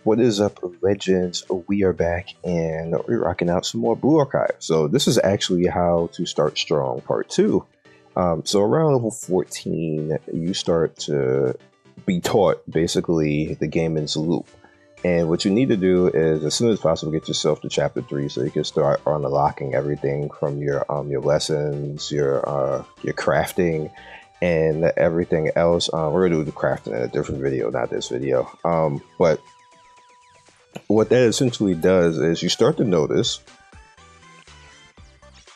What is up, legends? We are back and we're rocking out some more Blue Archive. So this is actually how to start strong part 2. So around level 14, you start to be taught basically the gaming's loop. And what you need to do is, as soon as possible, get yourself to chapter 3 so you can start unlocking everything from your lessons, your crafting, and everything else. We're gonna do the crafting in a different video, not this video. But what that essentially does is you start to notice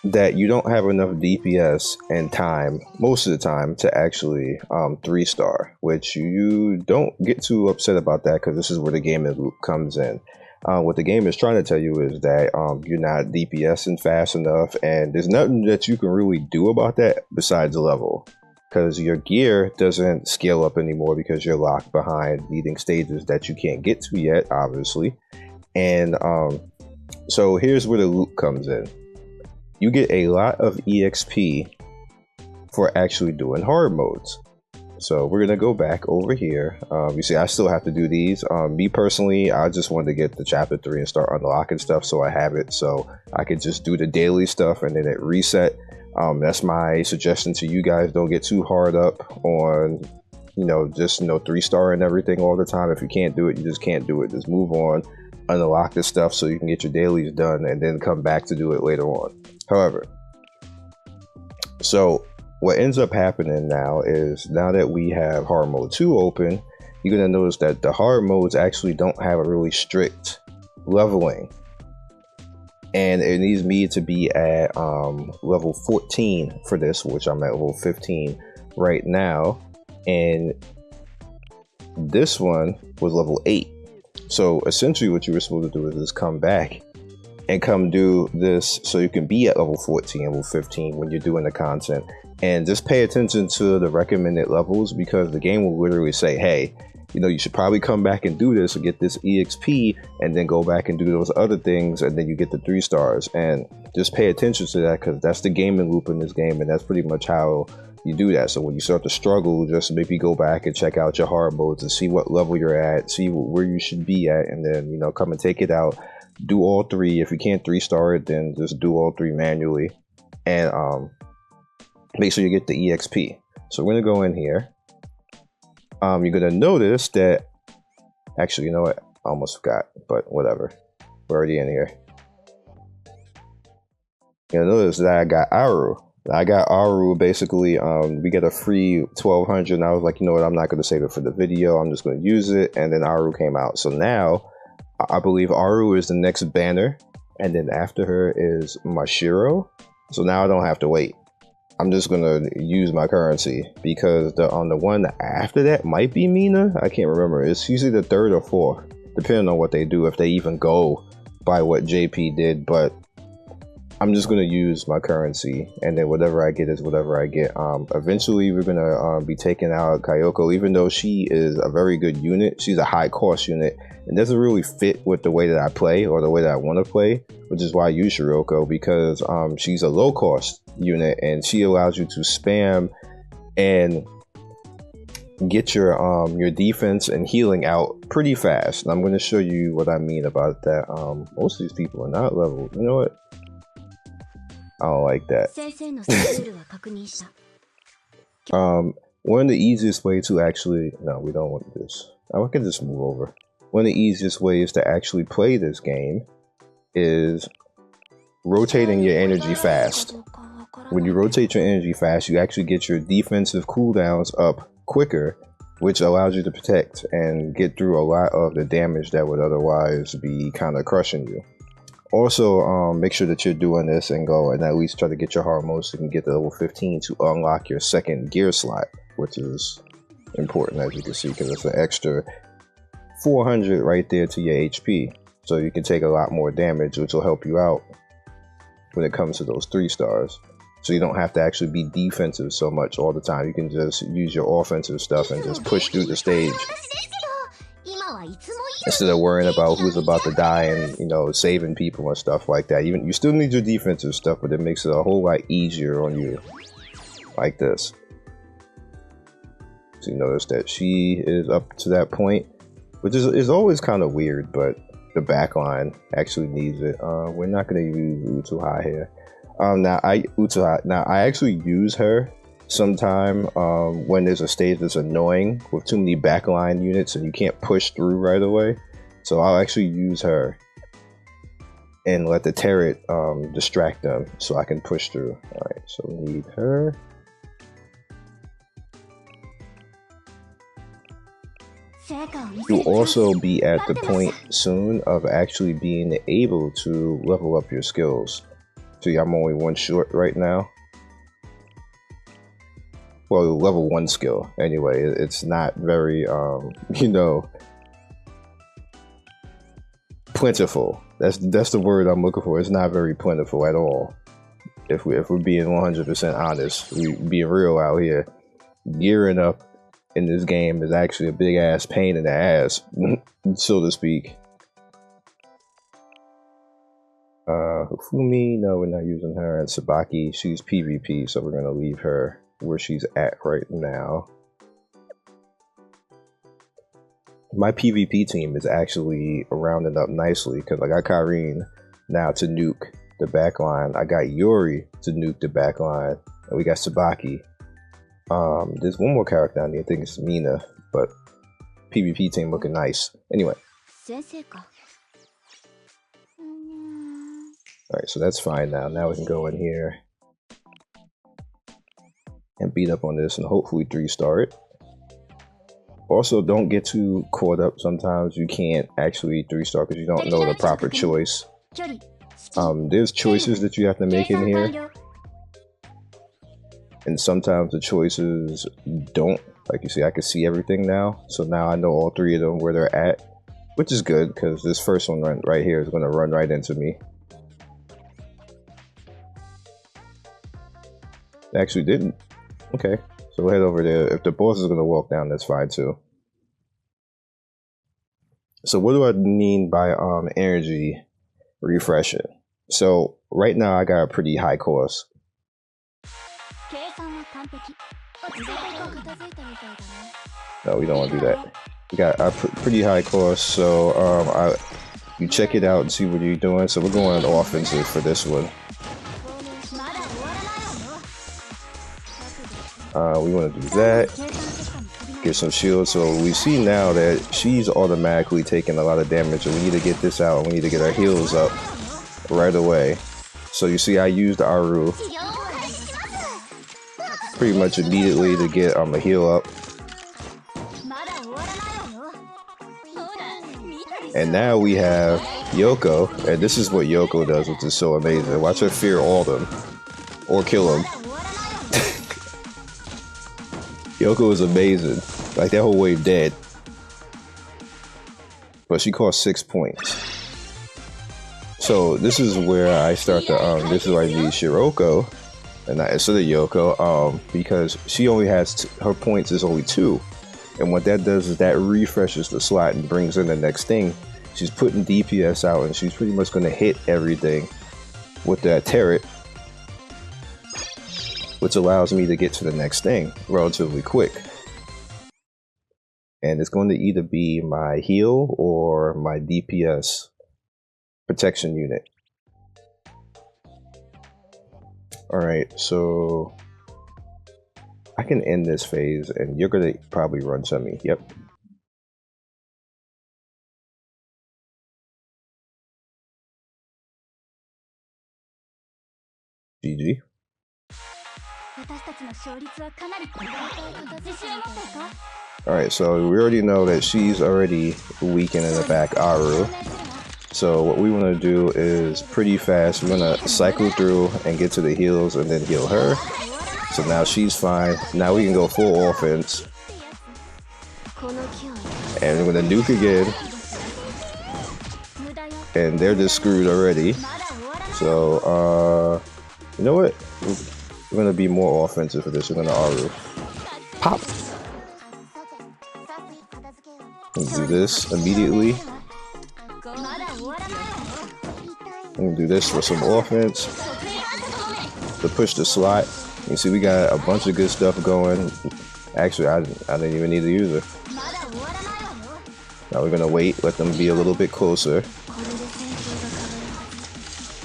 that you don't have enough DPS and time most of the time to actually 3-star, which you don't get too upset about that, because this is where the gaming loop comes in. What the game is trying to tell you is that you're not DPSing fast enough, and there's nothing that you can really do about that besides level, because your gear doesn't scale up anymore because you're locked behind leading stages that you can't get to yet, obviously. And so here's where the loop comes in. You get a lot of EXP for actually doing hard modes. So we're gonna go back over here. You see, I still have to do these. Me personally, I just wanted to get the chapter 3 and start unlocking stuff, so I have it so I could just do the daily stuff and then it reset. That's my suggestion to you guys. Don't get too hard up on, just 3-star and everything all the time. If you can't do it, you just can't do it. Just move on, unlock this stuff so you can get your dailies done and then come back to do it later on. However, so what ends up happening now is, now that we have hard mode 2 open, you're going to notice that the hard modes actually don't have a really strict leveling. And it needs me to be at level 14 for this, which I'm at level 15 right now. And this one was level 8. So essentially what you were supposed to do is just come back and come do this so you can be at level 14, level 15 when you're doing the content. And just pay attention to the recommended levels, because the game will literally say, hey, you should probably come back and do this and get this EXP, and then go back and do those other things, and then you get the 3 stars. And just pay attention to that, because that's the gaming loop in this game, and that's pretty much how you do that. So when you start to struggle, just maybe go back and check out your hard modes and see what level you're at, see where you should be at, and then come and take it out. Do all 3. If you can't 3-star it, then just do all 3 manually, and make sure you get the EXP. So we're gonna go in here. You're gonna notice that, actually, you know what? I almost forgot, but whatever. We're already in here. You'll notice that I got Aru. Basically, we get a free 1200, and I was like, you know what? I'm not gonna save it for the video. I'm just gonna use it, and then Aru came out. So now, I believe Aru is the next banner, and then after her is Mashiro. So now I don't have to wait. I'm just gonna use my currency, because the one after that might be Mina. I can't remember. It's usually the 3rd or 4th, depending on what they do, if they even go by what JP did. But I'm just gonna use my currency, and then whatever I get is whatever I get. Eventually we're gonna be taking out Kyoko, even though she is a very good unit. She's a high cost unit and doesn't really fit with the way that I play, or the way that I want to play, which is why I use Shiroko, because she's a low cost unit and she allows you to spam and get your defense and healing out pretty fast. And I'm going to show you what I mean about that. Most of these people are not leveled. You know what? I don't like that. One of the easiest ways to actually, no, we don't want this. I can just move over. One of the easiest ways to actually play this game is rotating your energy fast. When you rotate your energy fast, you actually get your defensive cooldowns up quicker, which allows you to protect and get through a lot of the damage that would otherwise be kind of crushing you. Also, make sure that you're doing this and go and at least try to get your hard mode so you can get to level 15 to unlock your 2nd gear slot, which is important, as you can see, because it's an extra 400 right there to your HP. So you can take a lot more damage, which will help you out when it comes to those 3 stars. So you don't have to actually be defensive so much all the time. You can just use your offensive stuff and just push through the stage, instead of worrying about who's about to die and saving people and stuff like that. Even you still need your defensive stuff, but it makes it a whole lot easier on you, like this. So you notice that she is up to that point. which is always kind of weird, but the backline actually needs it. We're not gonna use Utuha here. Now I actually use her sometime when there's a stage that's annoying with too many backline units and you can't push through right away. So I'll actually use her and let the turret distract them so I can push through. Alright, so we need her. You'll also be at the point soon of actually being able to level up your skills. See, I'm only one short right now. Well, level 1 skill. Anyway, it's not very, you know, plentiful. That's the word I'm looking for. It's not very plentiful at all. If we're being 100% honest, we being real out here. Gearing up in this game is actually a big ass pain in the ass, so to speak. Fumi, no, we're not using her. And Sabaki, she's PvP, so we're gonna leave her where she's at right now. My PvP team is actually rounded up nicely because I got Kyrene now to nuke the backline. I got Yuri to nuke the backline, and we got Sabaki. There's one more character down there. I think it's Mina, but PvP team looking nice. Anyway. Alright, so that's fine now. Now we can go in here and beat up on this and hopefully 3-star it. Also, don't get too caught up. Sometimes you can't actually 3-star because you don't know the proper choice. There's choices that you have to make in here. And sometimes the choices don't. Like you see, I can see everything now. So now I know all 3 of them where they're at. Which is good because this first one right here is going to run right into me. Actually didn't. Okay, so we'll head over there. If the boss is going to walk down, that's fine too. So what do I mean by energy refreshing? So right now I got a pretty high cost. No, we don't want to do that. We got a pretty high cost, so you check it out and see what you're doing. So we're going offensive for this one. We want to do that, get some shield. So we see now that she's automatically taking a lot of damage, and we need to get this out. We need to get our heals up right away. So you see I used Aru pretty much immediately to get a heal up. And now we have Yoko, and this is what Yoko does, which is so amazing. Watch her fear all of them, or kill them. Yoko is amazing. Like, that whole wave dead. But she costs 6 points. So this is where I start to, this is where I need Shiroko, and not instead of Yoko, because she only has, her points is only 2. And what that does is that refreshes the slot and brings in the next thing. She's putting DPS out, and she's pretty much going to hit everything with that turret, which allows me to get to the next thing relatively quick. And it's going to either be my heal or my DPS protection unit. Alright, so I can end this phase, and you're going to probably run to me. Yep. GG. Alright, so we already know that she's already weakened in the back, Aru. So what we want to do is pretty fast. We're going to cycle through and get to the heals and then heal her. So now she's fine. Now we can go full offense. And we're going to nuke again. And they're just screwed already. So, you know what? We're going to be more offensive for this. We're going to Aru. Pop! Let's do this immediately. I'm going to do this for some offense. To push the slot. You see we got a bunch of good stuff going. Actually, I didn't even need to use her. Now we're gonna wait, let them be a little bit closer.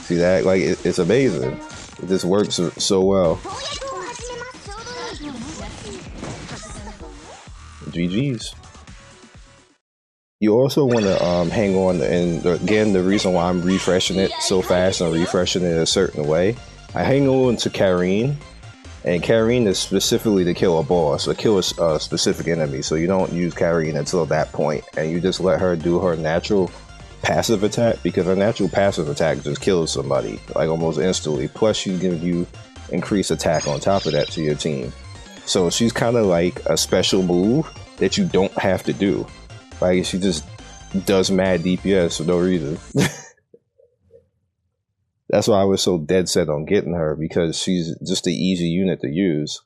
See that? Like, it's amazing. It just works so well. GG's. You also want to hang on, and again, the reason why I'm refreshing it so fast and refreshing it a certain way, I hang on to Karine, and Karine is specifically to kill a boss or kill a specific enemy, so you don't use Karine until that point, and you just let her do her natural passive attack, because her natural passive attack just kills somebody like almost instantly, plus she gives you increased attack on top of that to your team. So she's kind of like a special move that you don't have to do. Like, she just does mad DPS for no reason. That's why I was so dead set on getting her, because she's just the easy unit to use.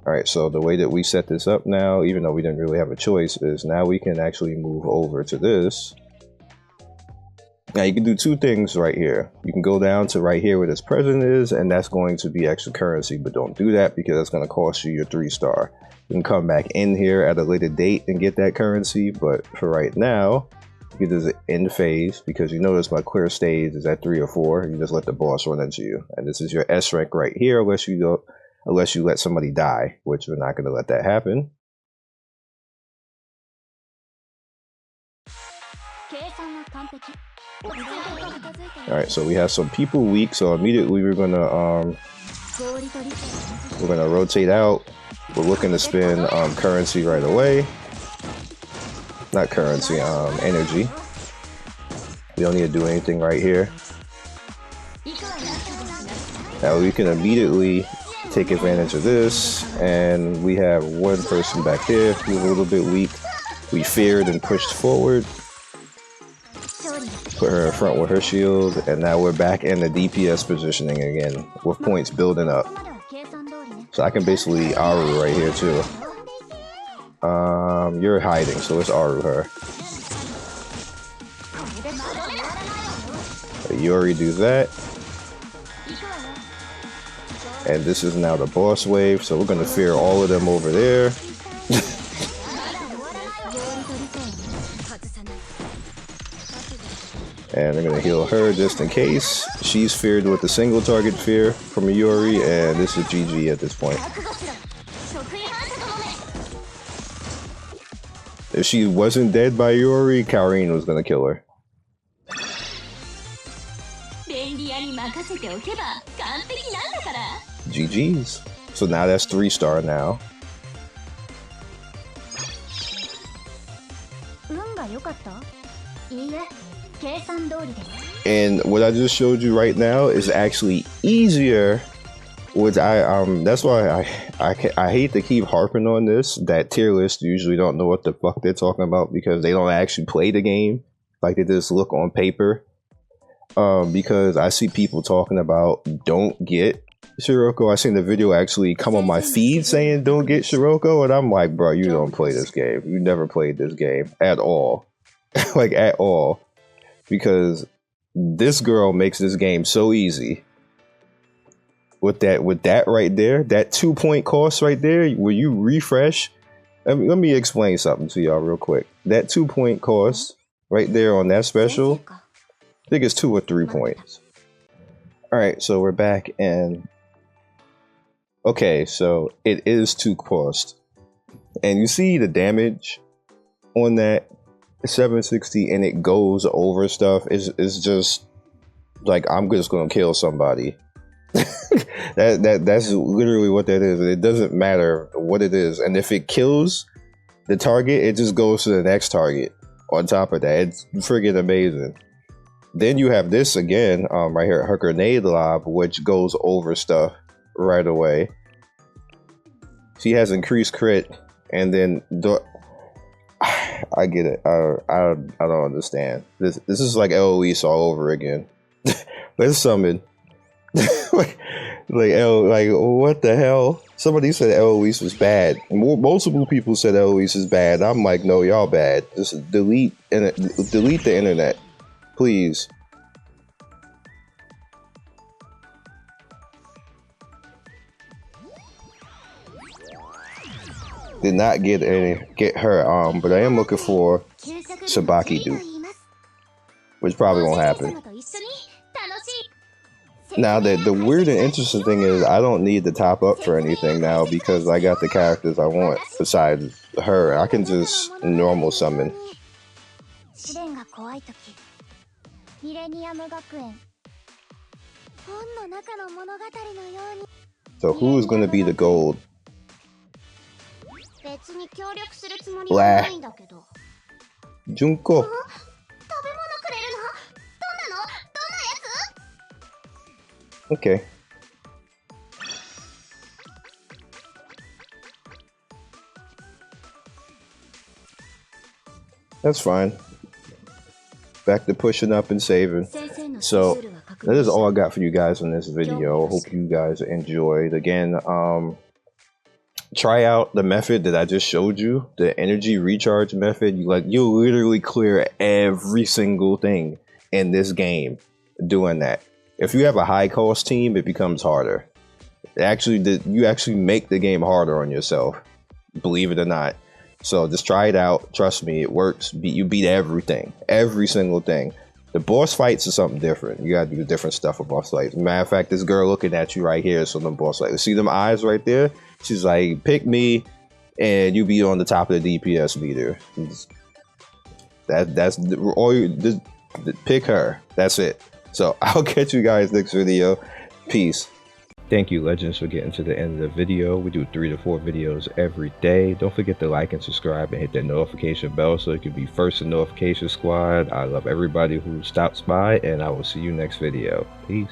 Alright, so the way that we set this up now, even though we didn't really have a choice, is now we can actually move over to this. Now you can do two things right here. You can go down to right here where this present is, and that's going to be extra currency, but don't do that because that's going to cost you your 3-star. You can come back in here at a later date and get that currency, but for right now, you can just end phase, because you notice my clear stage is at 3 or 4. You just let the boss run into you, and this is your S rank right here, unless you let somebody die, which we're not going to let that happen. Alright, so we have some people weak, so immediately we're gonna rotate out. We're looking to spend currency right away. Not currency, energy. We don't need to do anything right here. Now we can immediately take advantage of this, and we have one person back there who's a little bit weak. We feared and pushed forward. Put her in front with her shield, and now we're back in the DPS positioning again, with points building up. So I can basically Aru right here too. You're hiding, so let's Aru her. Yuri do that. And this is now the boss wave, so we're gonna fear all of them over there. And I'm gonna heal her just in case. She's feared with a single target fear from Yuri, and this is GG at this point. If she wasn't dead by Yuri, Karine was gonna kill her. GG's. So now that's 3-star now. And what I just showed you right now is actually easier. Which that's why I hate to keep harping on this, that tier lists usually don't know what the fuck they're talking about, because they don't actually play the game. Like, they just look on paper. Because I see people talking about don't get Shiroko. I seen the video actually come on my feed saying don't get Shiroko, and I'm like, bro, you don't play this game. You never played this game at all. Like, at all. Because this girl makes this game so easy. With that right there, that 2-point cost right there, where you refresh. Let me explain something to y'all real quick. That 2-point cost right there on that special, I think it's 2 or 3 points. Alright, so we're back, and okay, so it is 2 cost. And you see the damage on that 760, and it goes over stuff. It's just like, I'm just gonna kill somebody. That's literally what that is. It doesn't matter what it is, and if it kills the target, it just goes to the next target on top of that. It's friggin' amazing. Then you have this again, right here, her grenade lob, which goes over stuff right away. She has increased crit, and then I get it. I don't understand. This is like Eloise all over again. Let's summon. like what the hell? Somebody said Eloise was bad. Multiple people said Eloise is bad. I'm like, no, y'all bad. Just delete the internet, please. Did not get her, but I am looking for Sabaki dupe, which probably won't happen. Now, the weird and interesting thing is I don't need to top up for anything now because I got the characters I want besides her. I can just normal summon. So who is going to be the gold? Blah. Junko. Okay. That's fine. Back to pushing up and saving. So that is all I got for you guys in this video. Hope you guys enjoyed. Again, try out the method that I just showed you, the energy recharge method. You'll literally clear every single thing in this game doing that. If you have a high cost team, it becomes harder. You actually make the game harder on yourself, believe it or not. So just try it out. Trust me, it works. You beat everything, every single thing. The boss fights are something different. You gotta do different stuff with boss fights. Matter of fact, this girl looking at you right here is from the boss fight. See them eyes right there? She's like, pick me, and you be on the top of the DPS meter. That's all you just pick her. That's it. So I'll catch you guys next video. Peace. Thank you, Legends, for getting to the end of the video. We do 3 to 4 videos every day. Don't forget to like and subscribe and hit that notification bell so you can be first in notification squad. I love everybody who stops by, and I will see you next video. Peace.